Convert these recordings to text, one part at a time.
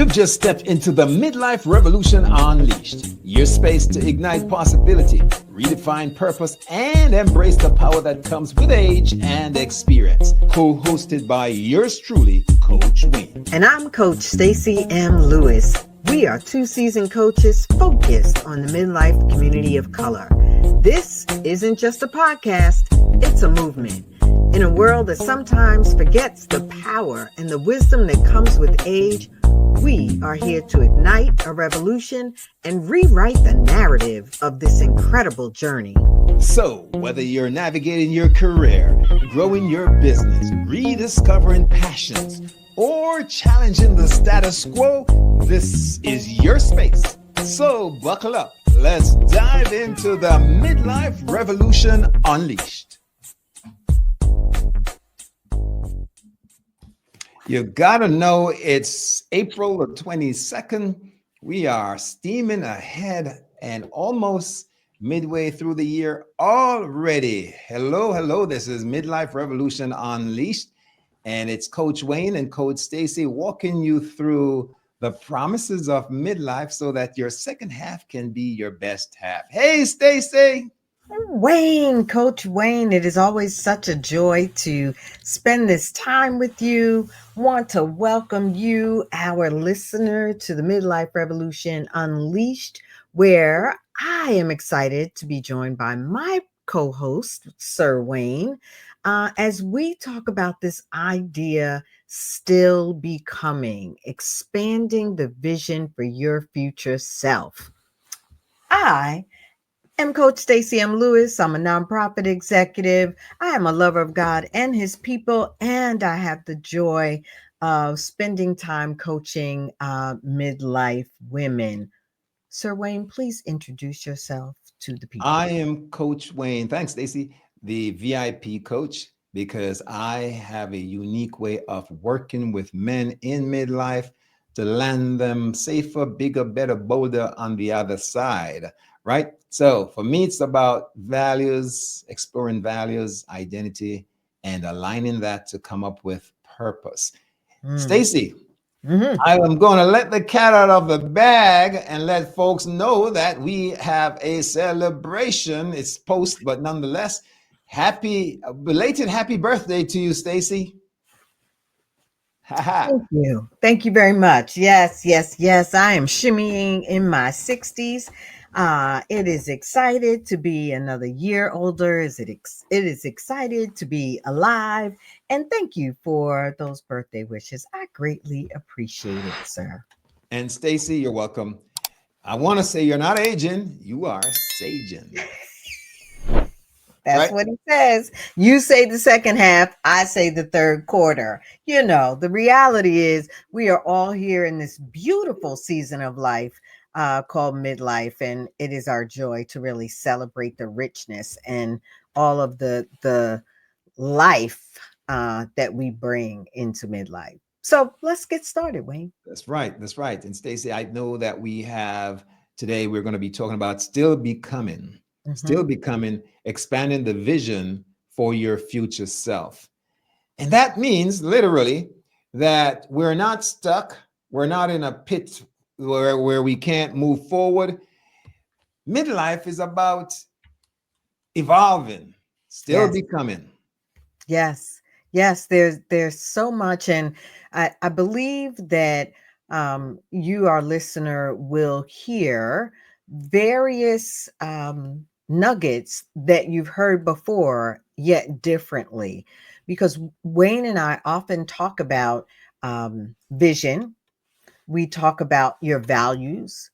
You've just stepped into the Midlife Revolution Unleashed, your space to ignite possibility, redefine purpose, and embrace the power that comes with age and experience. Co-hosted by yours truly, Coach Wayne. And I'm Coach Stacy M. Lewis. We are two seasoned coaches focused on the midlife community of color. This isn't just a podcast, it's a movement. In a world that sometimes forgets the power and the wisdom that comes with age, we are here to ignite a revolution and rewrite the narrative of this incredible journey. So, whether you're navigating your career, growing your business, rediscovering passions, or challenging the status quo, this is your space. So, buckle up. Let's dive into the Midlife Revolution Unleashed. You gotta know it's April the 22nd. We are steaming ahead and almost midway through the year already. Hello. This is Midlife Revolution Unleashed. And it's Coach Wayne and Coach Stacy walking you through the promises of midlife so that your second half can be your best half. Hey, Stacy. Wayne, Coach Wayne, it is always such a joy to spend this time with you. Want to welcome you, our listener, to the Midlife Revolution Unleashed, where I am excited to be joined by my co-host, Sir Wayne, as we talk about this idea, still becoming, expanding the vision for your future self. I'm Coach Stacy M. Lewis. I'm a nonprofit executive. I am a lover of God and his people, and I have the joy of spending time coaching midlife women. Sir Wayne, please introduce yourself to the people. I am Coach Wayne. Thanks, Stacy, the VIP coach, because I have a unique way of working with men in midlife to land them safer, bigger, better, bolder on the other side, right? So for me, it's about values, exploring values, identity, and aligning that to come up with purpose. Stacy, I am going to let the cat out of the bag and let folks know that we have a celebration. It's post, but nonetheless, belated happy birthday to you, Stacy. Thank you. Thank you very much. Yes. I am shimmying in my 60s. It is excited to be another year older. It is excited to be alive. And thank you for those birthday wishes. I greatly appreciate it, sir. And Stacy, you're welcome. I want to say you're not aging, you are saging. That's right? What he says. You say the second half, I say the third quarter. You know, the reality is we are all here in this beautiful season of life called midlife, and it is our joy to really celebrate the richness and all of the life that we bring into midlife. So let's get started, Wayne. That's right. And Stacy, I know that today we're going to be talking about still becoming, expanding the vision for your future self. And that means literally that we're not stuck. We're not in a pit where we can't move forward. Midlife is about evolving, still becoming. Yes. There's so much. And I believe that you, our listener, will hear various nuggets that you've heard before, yet differently. Because Wayne and I often talk about vision. We talk about your values.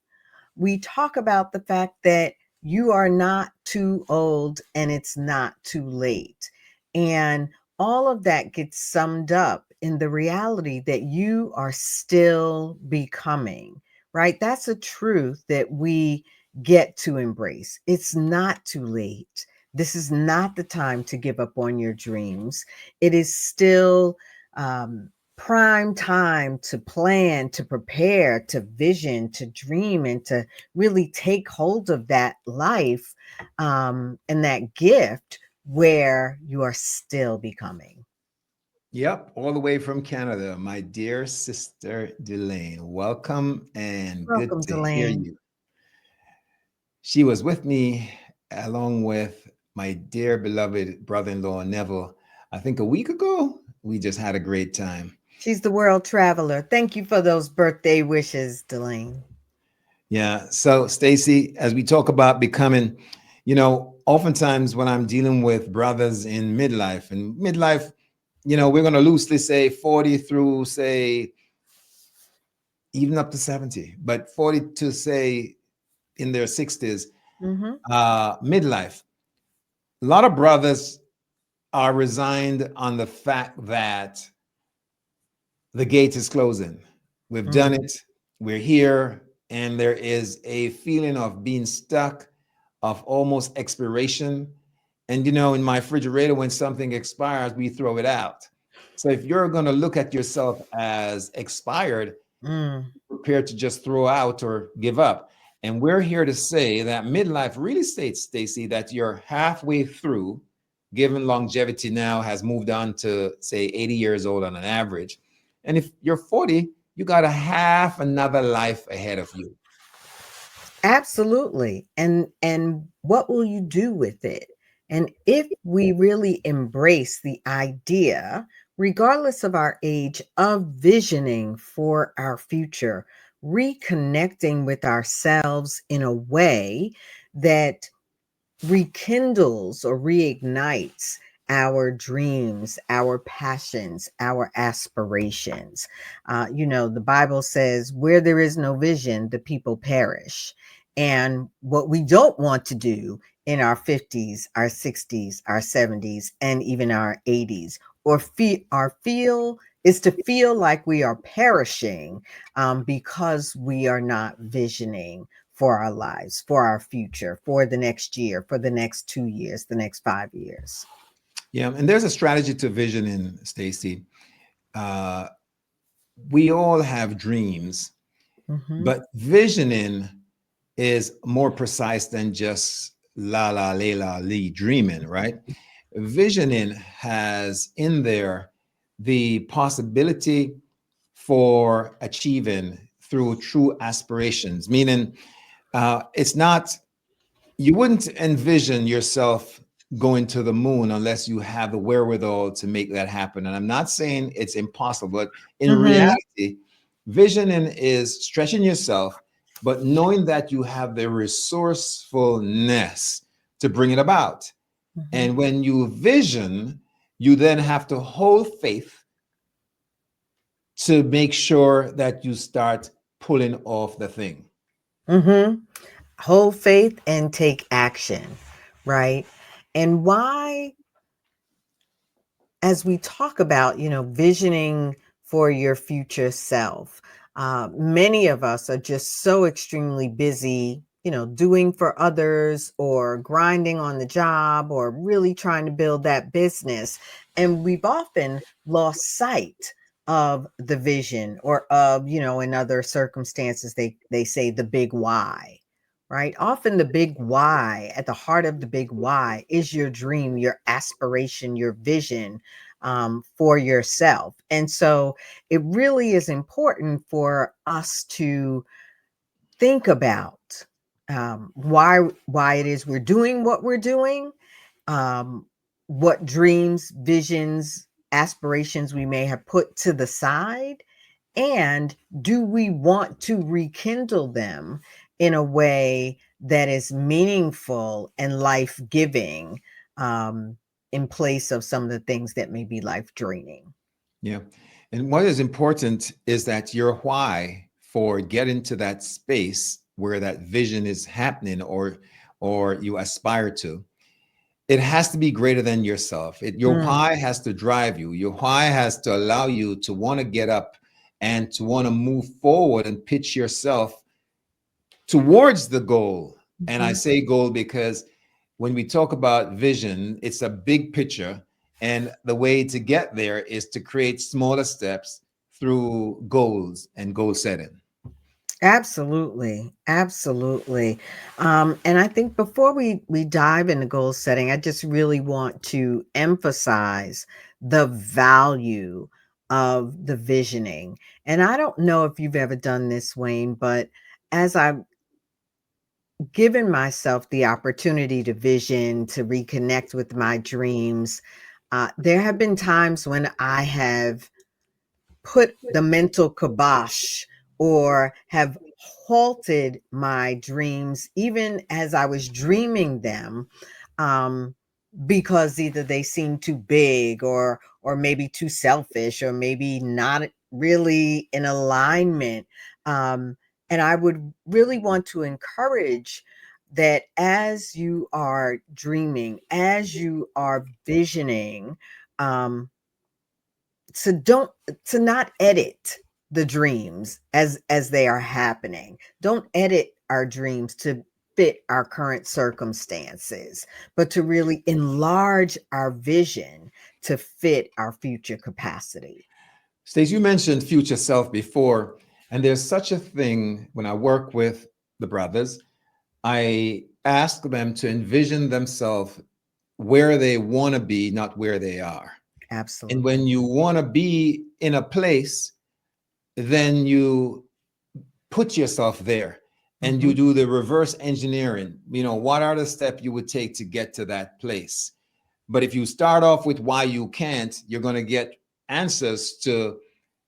We talk about the fact that you are not too old and it's not too late. And all of that gets summed up in the reality that you are still becoming, right? That's a truth that we get to embrace. It's not too late. This is not the time to give up on your dreams. It is still prime time to plan, to prepare, to vision, to dream, and to really take hold of that life and that gift where you are still becoming. Yep, all the way from Canada, my dear sister Delane. Welcome and good Welcome, to hear Delane. you. She was with me along with my dear beloved brother in law, Neville, I think a week ago. We just had a great time. She's the world traveler. Thank you for those birthday wishes, Delane. Yeah. So, Stacy, as we talk about becoming, oftentimes when I'm dealing with brothers in midlife, and midlife, we're going to loosely say 40 through, say, even up to 70, but 40 to say in their 60s, Mm-hmm. midlife. A lot of brothers are resigned on the fact that the gate is closing. We've done Mm. it, we're here, and there is a feeling of being stuck, of almost expiration. And in my refrigerator, when something expires, we throw it out. So if you're going to look at yourself as expired, Mm. prepared to just throw out or give up. And we're here to say that midlife really states, Stacy, that you're halfway through, given longevity now has moved on to, say, 80 years old on an average. And if you're 40, you got a half another life ahead of you. Absolutely. And what will you do with it? And if we really embrace the idea, regardless of our age, of visioning for our future, reconnecting with ourselves in a way that rekindles or reignites our dreams, our passions, our aspirations. The Bible says, where there is no vision, the people perish. And what we don't want to do in our 50s, our 60s, our 70s, and even our 80s, or feel is to feel like we are perishing because we are not visioning for our lives, for our future, for the next year, for the next 2 years, the next 5 years. Yeah, and there's a strategy to visioning, Stacy. Uh, we all have dreams, Mm-hmm. but visioning is more precise than just la la la la lee dreaming, right? Visioning has in there the possibility for achieving through true aspirations, meaning it's not, you wouldn't envision yourself going to the moon unless you have the wherewithal to make that happen. And I'm not saying it's impossible, but in Mm-hmm. reality, visioning is stretching yourself, but knowing that you have the resourcefulness to bring it about. Mm-hmm. And when you vision, you then have to hold faith to make sure that you start pulling off the thing. Mm-hmm. Hold faith and take action, right? And why, as we talk about, visioning for your future self, many of us are just so extremely busy, doing for others or grinding on the job or really trying to build that business. And we've often lost sight of the vision or of, in other circumstances, they say the big why. Right. Often the big why, at the heart of the big why, is your dream, your aspiration, your vision for yourself. And so it really is important for us to think about why it is we're doing what we're doing, um, what dreams, visions, aspirations we may have put to the side, and do we want to rekindle them in a way that is meaningful and life giving, um, in place of some of the things that may be life draining? Yeah. And what is important is that your why for getting to that space where that vision is happening or you aspire to, it has to be greater than yourself. Your Mm, why has to drive you. Your why has to allow you to want to get up and to want to move forward and pitch yourself towards the goal. And I mhm, say goal because when we talk about vision, it's a big picture. And the way to get there is to create smaller steps through goals and goal setting. absolutely, absolutely. And I think before we dive into goal setting, I just really want to emphasize the value of the visioning. And I don't know if you've ever done this, Wayne, but as I've given myself the opportunity to vision, to reconnect with my dreams, there have been times when I have put the mental kibosh or have halted my dreams even as I was dreaming them, um, because either they seemed too big or maybe too selfish or maybe not really in alignment. Um, and I would really want to encourage that as you are dreaming, as you are visioning, um, to don't to not edit the dreams as they are happening. Don't edit our dreams to fit our current circumstances, but to really enlarge our vision to fit our future capacity. Stace, you mentioned future self before, and there's such a thing when I work with the brothers. I ask them to envision themselves where they want to be, not where they are. And when Absolutely. you want to be in a place, then you put yourself there and you Hmm. do the reverse engineering. What are the steps you would take to get to that place? But if you start off with why you can't, you're going to get answers to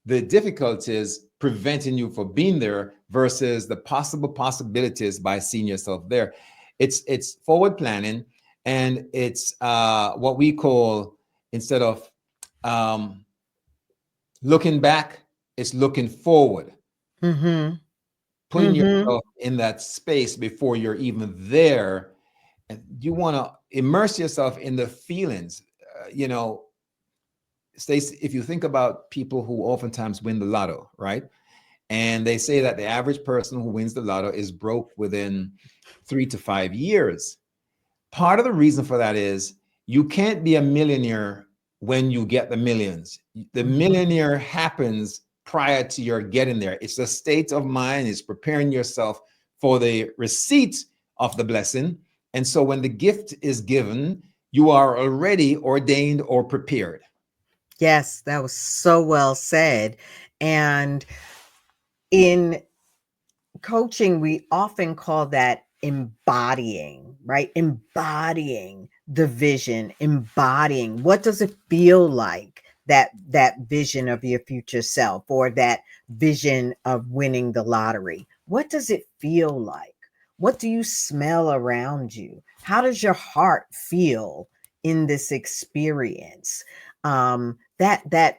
the difficulties preventing you from being there versus the possible possibilities by seeing yourself there. It's forward planning, and it's what we call, instead of um, looking back, it's looking forward, Hmm. putting Hmm. yourself in that space before you're even there. And you want to immerse yourself in the feelings. You know, Stacey, if you think about people who oftentimes win the lotto, right? And they say that the average person who wins the lotto is broke within 3 to 5 years. Part of the reason for that is you can't be a millionaire when you get the millions. The Hmm. millionaire happens prior to your getting there. It's a state of mind, it's preparing yourself for the receipt of the blessing. And so when the gift is given, you are already ordained or prepared. Yes, that was so well said. And in coaching, we often call that embodying, right? Embodying the vision, embodying what does it feel like, that vision of your future self or that vision of winning the lottery. What does it feel like? What do you smell around you? How does your heart feel in this experience? That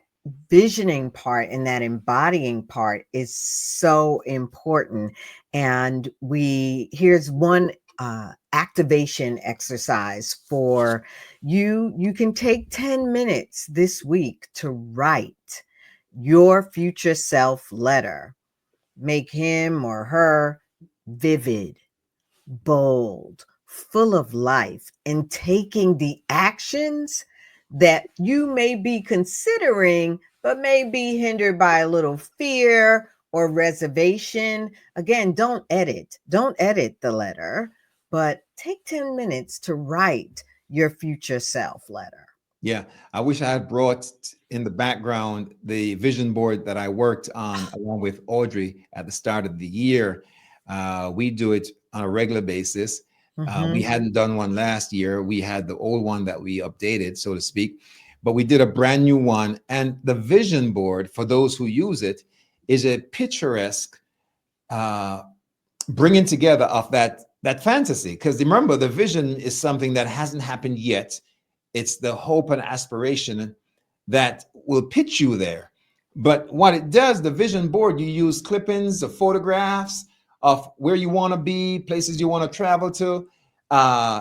visioning part and that embodying part is so important. And we here's one activation exercise for you. You can take 10 minutes this week to write your future self letter. Make him or her vivid, bold, full of life, and taking the actions that you may be considering, but may be hindered by a little fear or reservation. Again, don't edit the letter, but take 10 minutes to write your future self letter. Yeah, I wish I had brought in the background the vision board that I worked on along with Audrey at the start of the year. We do it on a regular basis. We Mm-hmm. hadn't done one last year. We had the old one that we updated, so to speak, but we did a brand new one. And the vision board, for those who use it, is a picturesque uh, bringing together of that fantasy. Because remember, the vision is something that hasn't happened yet. It's the hope and aspiration that will pitch you there. But what it does, the vision board, you use clippings of photographs of where you want to be, places you want to travel to.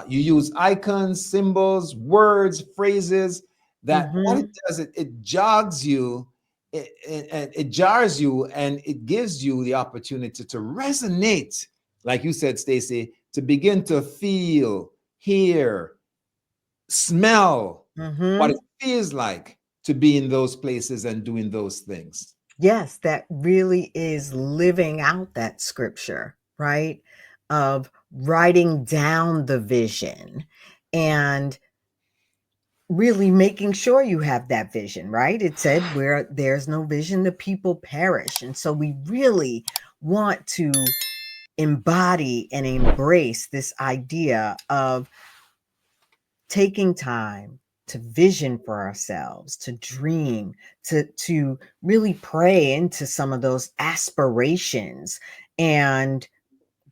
You use icons, symbols, words, phrases. That what it Mm-hmm. does, it jogs you, it jars you, and it gives you the opportunity to resonate, like you said, Stacy, to begin to feel, hear, smell what it Mm-hmm. feels like to be in those places and doing those things. Yes, that really is living out that scripture, right? Of writing down the vision. And really making sure you have that vision, right? It said, where there's no vision, the people perish. And so we really want to embody and embrace this idea of taking time to vision for ourselves, to dream, to really pray into some of those aspirations and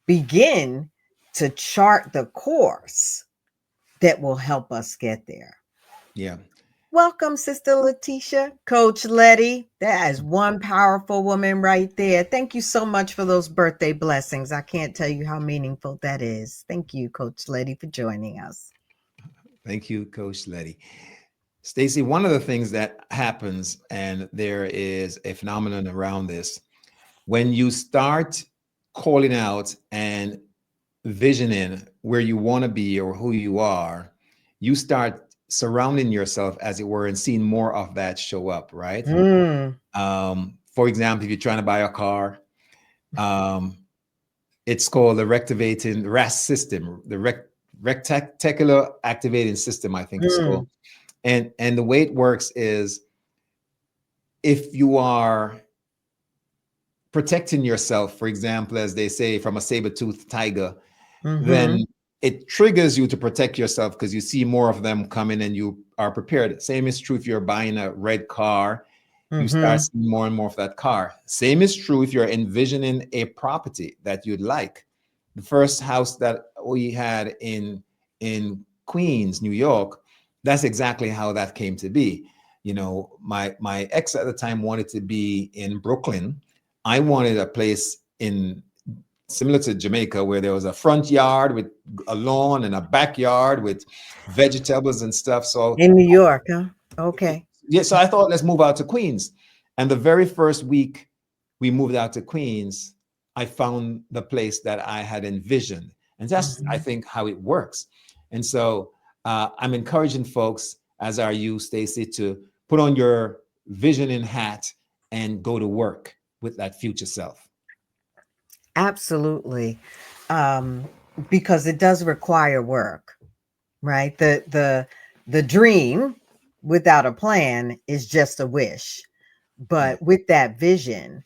begin to chart the course that will help us get there. Yeah. Welcome, Sister Letitia. Coach Letty, that is one powerful woman right there. Thank you so much for those birthday blessings. I can't tell you how meaningful that is. Thank you, Coach Letty, for joining us. Thank you, Coach Letty. Stacy, one of the things that happens, and there is a phenomenon around this, when you start calling out and visioning where you want to be or who you are, you start surrounding yourself, as it were, and seeing more of that show up, right? Mm, For example, if you're trying to buy a car, um, it's called the rectivating RAS system, the reticular activating system, I think it's called. mm, And the way it works is, if you are protecting yourself, for example, as they say, from a saber-toothed tiger, mm-hmm, then it triggers you to protect yourself because you see more of them coming and you are prepared. Same is true if you're buying a red car, you start mm-hmm, seeing more and more of that car. Same is true if you're envisioning a property that you'd like. The first house that we had in Queens, New York, that's exactly how that came to be. You know, my ex at the time wanted to be in Brooklyn. I wanted a place in similar to Jamaica, where there was a front yard with a lawn and a backyard with vegetables and stuff. So in New York, huh? Okay. yeah, so I thought, let's move out to Queens. And the very first week we moved out to Queens, I found the place that I had envisioned. And that's, I Mm-hmm. think, how it works. And so I'm encouraging folks, as are you, Stacy, to put on your visioning hat and go to work with that future self. Absolutely. Um, because it does require work, right? The dream without a plan is just a wish. Yeah. But with that vision,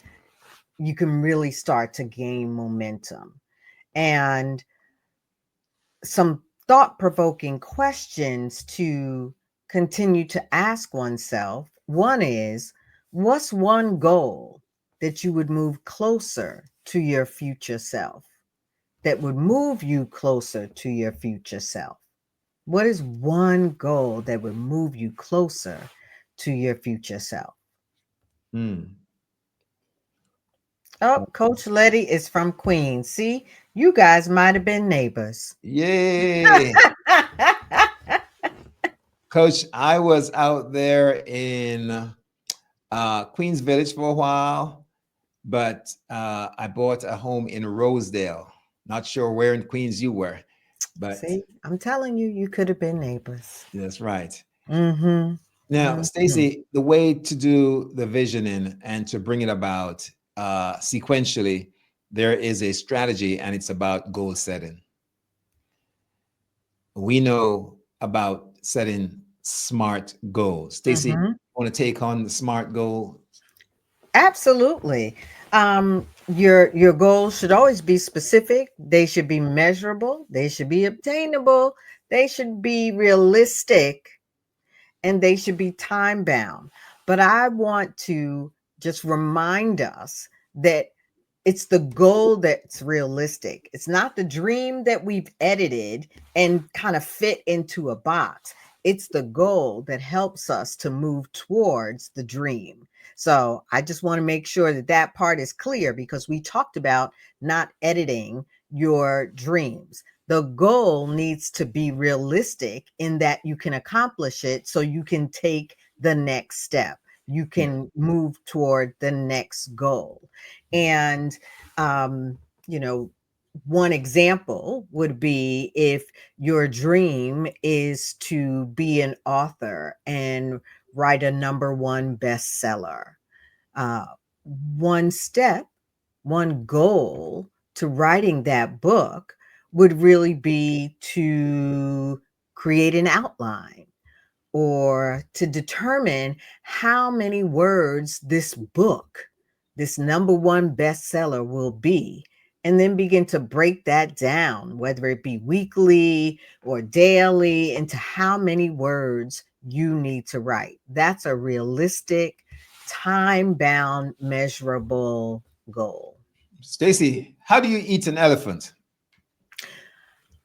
you can really start to gain momentum. And some thought provoking questions to continue to ask oneself. One is, what's one goal that you would move closer to your future self, that would move you closer to your future self? What is one goal that would move you closer to your future self? Mm. Oh, Coach Letty is from Queens. See, you guys might have been neighbors. Yay. Coach, I was out there in Queens Village for a while, but I bought a home in Rosedale. Not sure where in Queens you were, but See, I'm telling you, you could have been neighbors. that's right. Mm-hmm. Now, Mm-hmm. Stacy, the way to do the visioning and to bring it about sequentially, there is a strategy, and it's about goal setting. We know about setting smart goals. Stacy, Mm-hmm. want to take on the smart goal? Absolutely. Your goals should always be specific. They should be measurable. They should be obtainable. They should be realistic, and they should be time bound. But I want to just remind us that it's the goal that's realistic. It's not the dream that we've edited and kind of fit into a box. It's the goal that helps us to move towards the dream. So I just want to make sure that that part is clear, because we talked about not editing your dreams. The goal needs to be realistic in that you can accomplish it, so you can take the next step. You Yeah. can move toward the next goal. And, um, you know, one example would be if your dream is to be an author and write a number one bestseller. Uh, one step, one goal to writing that book would really be to create an outline, or to determine how many words this book, this number one bestseller, will be, and then begin to break that down, whether it be weekly or daily, into how many words you need to write. That's a realistic, time bound, measurable goal. Stacy, how do you eat an elephant?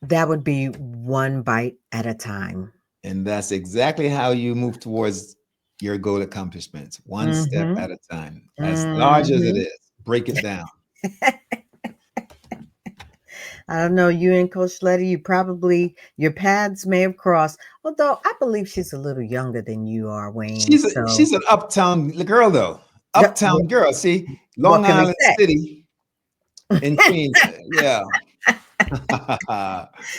That would be one bite at a time. And that's exactly how you move towards your goal accomplishment, one step Mm-hmm. at a time, as large as it Mm-hmm. is. Break it down. I don't know, you and Coach Letty, you probably, your paths may have crossed. Although I believe she's a little younger than you are, Wayne. So She's an uptown girl, though. yep, Uptown girl. See, what Long can we Island say? City in Queens. Yeah.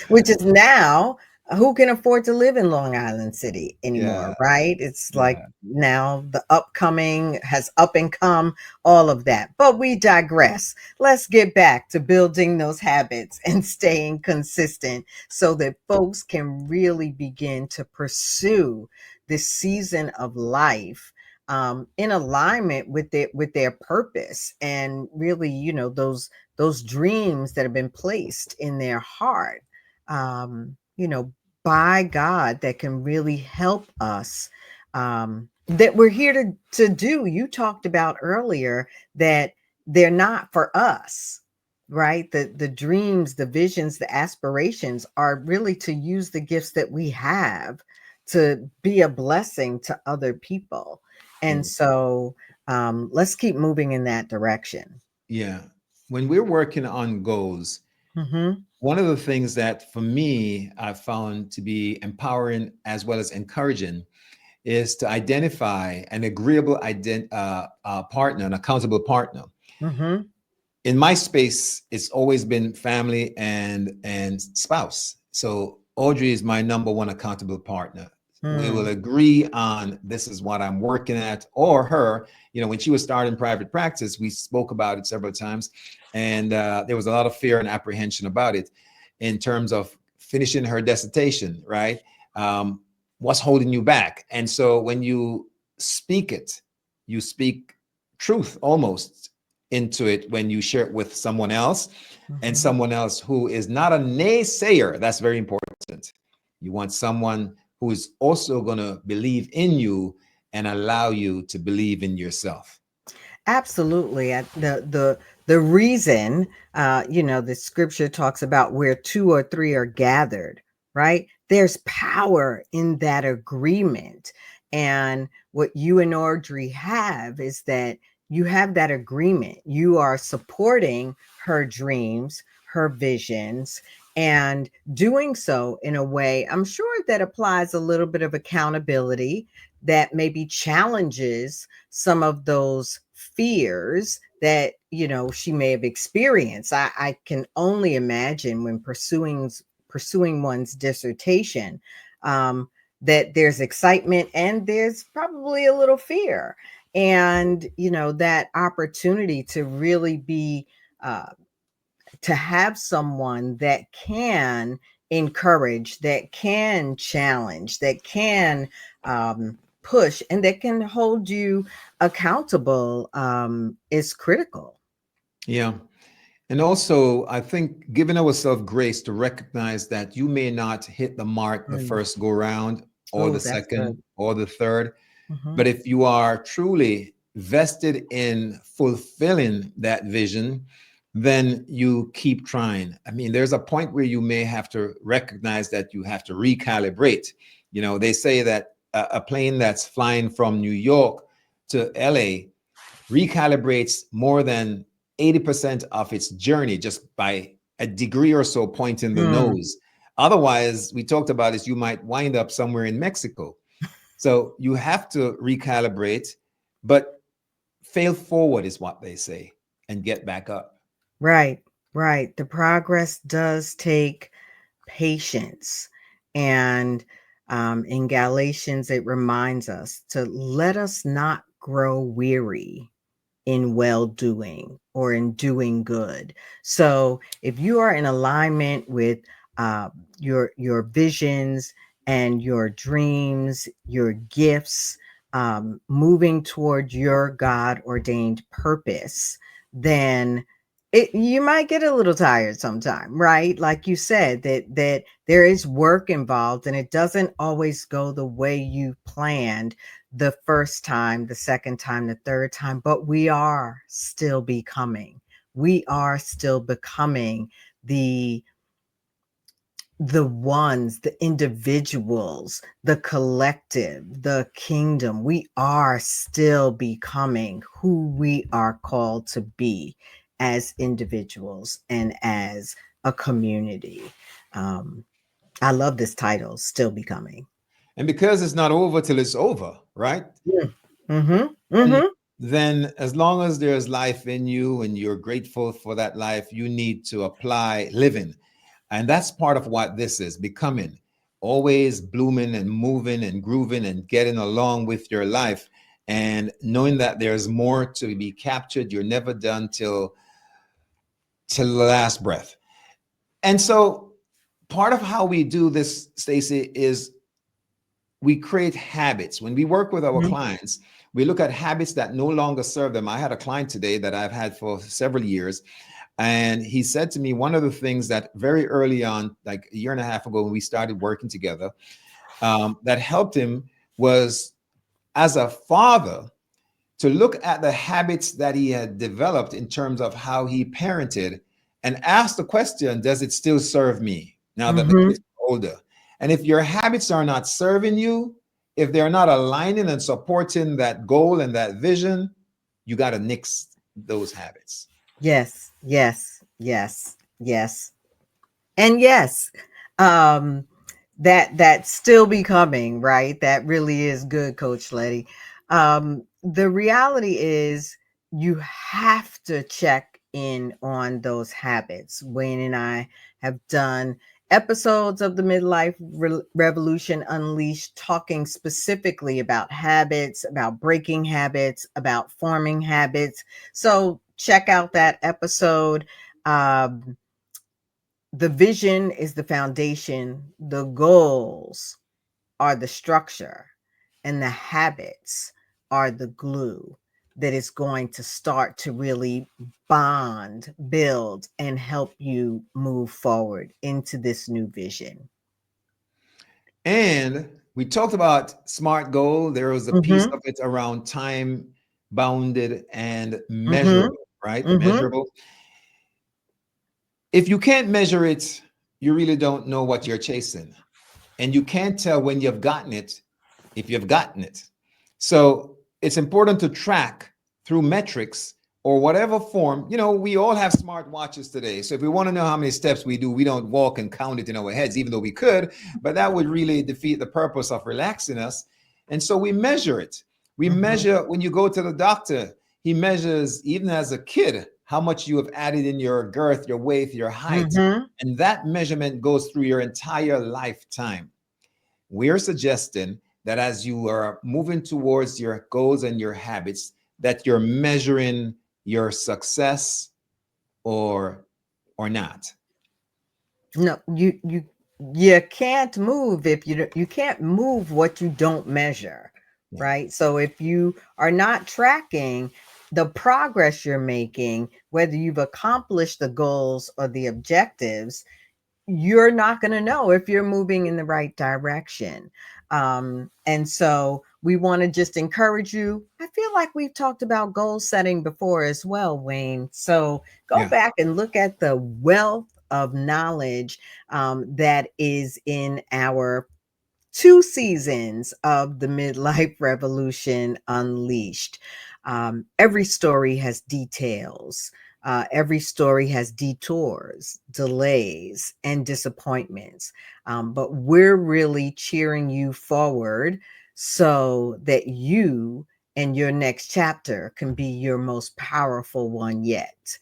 Which is now, who can afford to live in Long Island City Yeah. anymore, right? It's like Yeah. now the upcoming has up and come, all of that. But we digress. Let's get back to building those habits and staying consistent so that folks can really begin to pursue this season of life in alignment with their purpose, and really, those dreams that have been placed in their heart, you know, by God, that can really help us, that we're here to do. You talked about earlier that they're not for us, right? The dreams, the visions, the aspirations are really to use the gifts that we have to be a blessing to other people. And Yeah. so let's keep moving in that direction. Yeah. When we're working on goals, Hmm. one of the things that for me I found to be empowering as well as encouraging is to identify an agreeable partner, an accountable partner. Hmm. In my space, it's always been family and spouse. So Audrey is my number one accountable partner. We will Mm. agree on this is what I'm working at, or her. When she was starting private practice, we spoke about it several times, and there was a lot of fear and apprehension about it in terms of finishing her dissertation, right? Um, what's holding you back? And so when you speak it, you speak truth almost into it when you share it with someone else, and Mhm. someone else who is not a naysayer. That's very important. You want someone who is also going to believe in you and allow you to believe in yourself. Absolutely. The reason, the scripture talks about where two or three are gathered, right? There's power in that agreement. And what you and Audrey have is that you have that agreement. You are supporting her dreams, her visions, and doing so in a way, I'm sure, that applies a little bit of accountability, that maybe challenges some of those fears that she may have experienced. I can only imagine when pursuing one's dissertation, that there's excitement and there's probably a little fear, and that opportunity to really be uh, to have someone that can encourage, that can challenge, that can push, and that can hold you accountable, is critical. Yeah. And also, I think giving ourselves grace to recognize that you may not hit the mark the Mm. first go round, or Oh, the that's second, good. or the third. Hmm. But if you are truly vested in fulfilling that vision, then you keep trying. I mean, there's a point where you may have to recognize that you have to recalibrate. They say that a plane that's flying from New York to LA recalibrates more than 80% of its journey just by a degree or so pointing the Mm. nose. Otherwise, we talked about is you might wind up somewhere in Mexico. So you have to recalibrate, but fail forward is what they say, and get back up. Right, right. The progress does take patience. And in Galatians, it reminds us to let us not grow weary in well doing or in doing good. So if you are in alignment with uh, your visions and your dreams, your gifts, moving toward your God ordained purpose, then you might get a little tired sometime, right? Like you said, that there is work involved, and it doesn't always go the way you planned the first time, the second time, the third time, but we are still becoming. We are still becoming the ones, the individuals, the collective, the kingdom. We are still becoming who we are called to be as individuals and as a community. Um, I love this title, Still Becoming. And because it's not over till it's over, right? Yeah. Mm-hmm. And Mm-hmm. then as long as there's life in you and you're grateful for that life, you need to apply living. And that's part of what this is, becoming, always blooming and moving and grooving and getting along with your life, and knowing that there's more to be captured. You're never done till the last breath. And so part of how we do this, Stacy, is we create habits. When we work with our Mm-hmm. clients, we look at habits that no longer serve them. I had a client today that I've had for several years, and he said to me, one of the things that very early on, like a year and a half ago, when we started working together, that helped him was, as a father, to look at the habits that he had developed in terms of how he parented and ask the question, does it still serve me now that the Mm-hmm. kids are older? And if your habits are not serving you, if they're not aligning and supporting that goal and that vision, you got to nix those habits. Yes, yes, yes, yes. And yes, um, that's still becoming, right? That really is good, Coach Letty. The reality is you have to check in on those habits. Wayne and I have done episodes of the Midlife Revolution Unleashed talking specifically about habits, about breaking habits, about forming habits. So check out that episode. Um, the vision is the foundation, the goals are the structure, and the habits are the glue that is going to start to really bond, build, and help you move forward into this new vision. And we talked about SMART goal. There was a piece Mm-hmm. of it around time bounded and Mm-hmm. measurable, right? Mm-hmm. Measurable. If you can't measure it, you really don't know what you're chasing. And you can't tell when you've gotten it if you've gotten it. So it's important to track through metrics or whatever form. You know, we all have smart watches today. So if we want to know how many steps we do, we don't walk and count it in our heads, even though we could, but that would really defeat the purpose of relaxing us. And so we measure it. We Mm-hmm. measure when you go to the doctor, he measures, even as a kid, how much you have added in your girth, your weight, your height. Mm-hmm. And that measurement goes through your entire lifetime. We're suggesting that as you are moving towards your goals and your habits, that you're measuring your success or not. No, you can't move if you can't move what you don't measure, Yeah. right? So if you are not tracking the progress you're making, whether you've accomplished the goals or the objectives, you're not going to know if you're moving in the right direction. And so we want to just encourage you. I feel like we've talked about goal setting before as well, Wayne. So go Yeah. back and look at the wealth of knowledge that is in our 2 seasons of the Midlife Revolution Unleashed. Every story has details. Every story has detours, delays, and disappointments. But we're really cheering you forward so that you and your next chapter can be your most powerful one yet.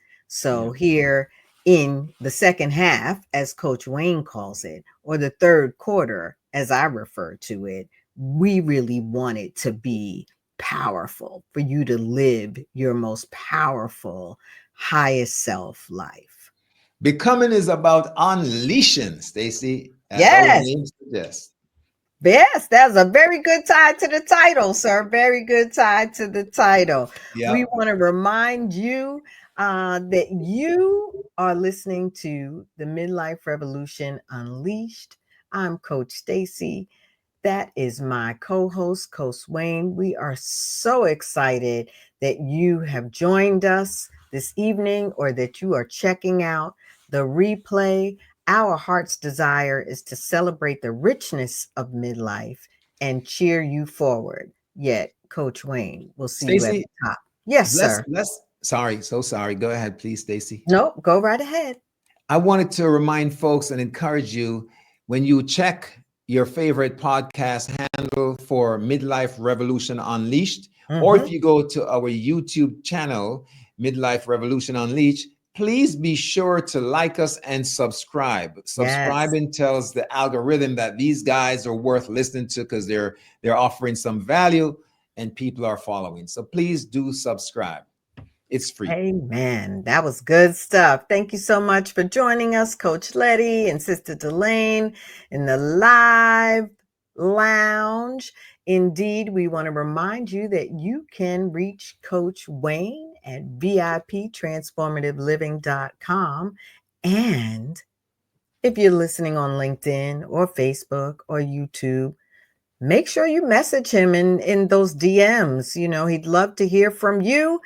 Yeah. So, here in the second half, as Coach Wayne calls it, or the third quarter, as I refer to it, we really want it to be powerful for you to live your most powerful, highest self life. Becoming is about unleashing, Stacy, as our Yes. name suggests. Yes, that's a very good tie to the title, sir. Very good tie to the title. We Yeah. want to remind you that you are listening to the Midlife Revolution Unleashed. I'm Coach Stacy. That is my co host, Coach Wayne. We are so excited that you have joined us this evening or that you are checking out the replay. Our heart's desire is to celebrate the richness of midlife and cheer you forward. Yet, Coach Wayne, we'll see you at Stacy, the top. Yes, let's sir. let's sorry, so sorry. Go ahead, please, Stacy. Nope, go right ahead. I wanted to remind folks and encourage you when you check your favorite podcast handle for Midlife Revolution Unleashed, or if Mm-hmm. you go to our YouTube channel, Midlife Revolution Unleashed, please be sure to like us and subscribe. Yes. Subscribing tells the algorithm that these guys are worth listening to because they're offering some value and people are following. So please do subscribe. It's free. Amen. That was good stuff. Thank you so much for joining us, Coach Letty and Sister Delane in the live lounge. Indeed, we want to remind you that you can reach Coach Wayne at VIPtransformativeliving.com. And if you're listening on LinkedIn or Facebook or YouTube, make sure you message him in those DMs. You know, he'd love to hear from you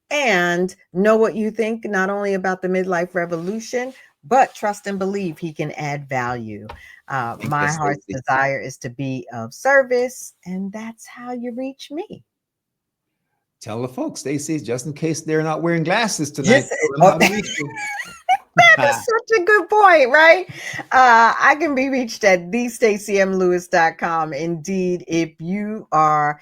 and know what you think, not only about the midlife revolution, but trust and believe he can add value. Thank you, My heart's Stacy. desire is to be of service, and that's how you reach me. Tell the folks, Stacy, just in case they're not wearing glasses tonight, Just tell them oh, how to reach you. that is such a good point, right? I can be reached at thestacymlewis.com. Indeed, if you are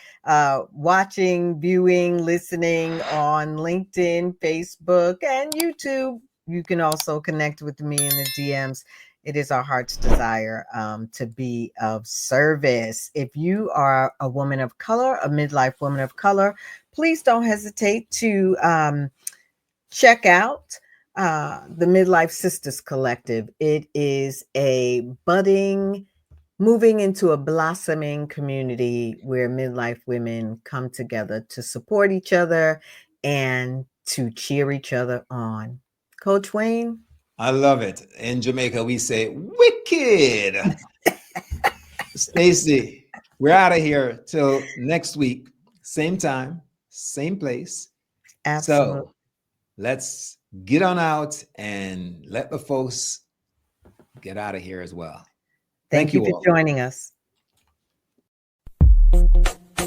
watching, viewing, listening on LinkedIn, Facebook, and YouTube, you can also connect with me in the DMs. It is our heart's desire to be of service. If you are a woman of color, a midlife woman of color, please don't hesitate to check out the Midlife Sisters Collective. It is a budding, moving into a blossoming community where midlife women come together to support each other and to cheer each other on. Coach Wayne? I love it. In Jamaica, we say wicked. Stacy, we're out of here till next week. Same time, same place. Absolutely. So let's get on out and let the folks get out of here as well. Thank Thank you you for all. joining us.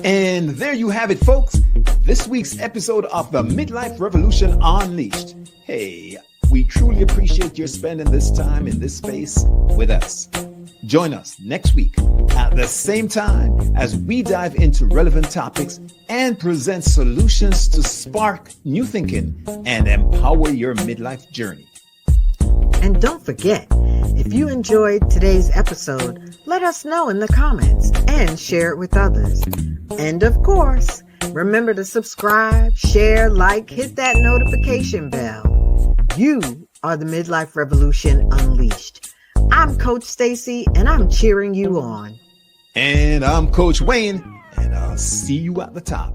And there you have it, folks. This week's episode of the Midlife Revolution Unleashed. Hey, we truly appreciate your spending this time in this space with us. Join us next week at the same time as we dive into relevant topics and present solutions to spark new thinking and empower your midlife journey. And don't forget, if you enjoyed today's episode, let us know in the comments and share it with others. And of course, remember to subscribe, share, like, hit that notification bell. You are the Midlife Revolution Unleashed. I'm Coach Stacy, and I'm cheering you on. And I'm Coach Wayne, and I'll see you at the top.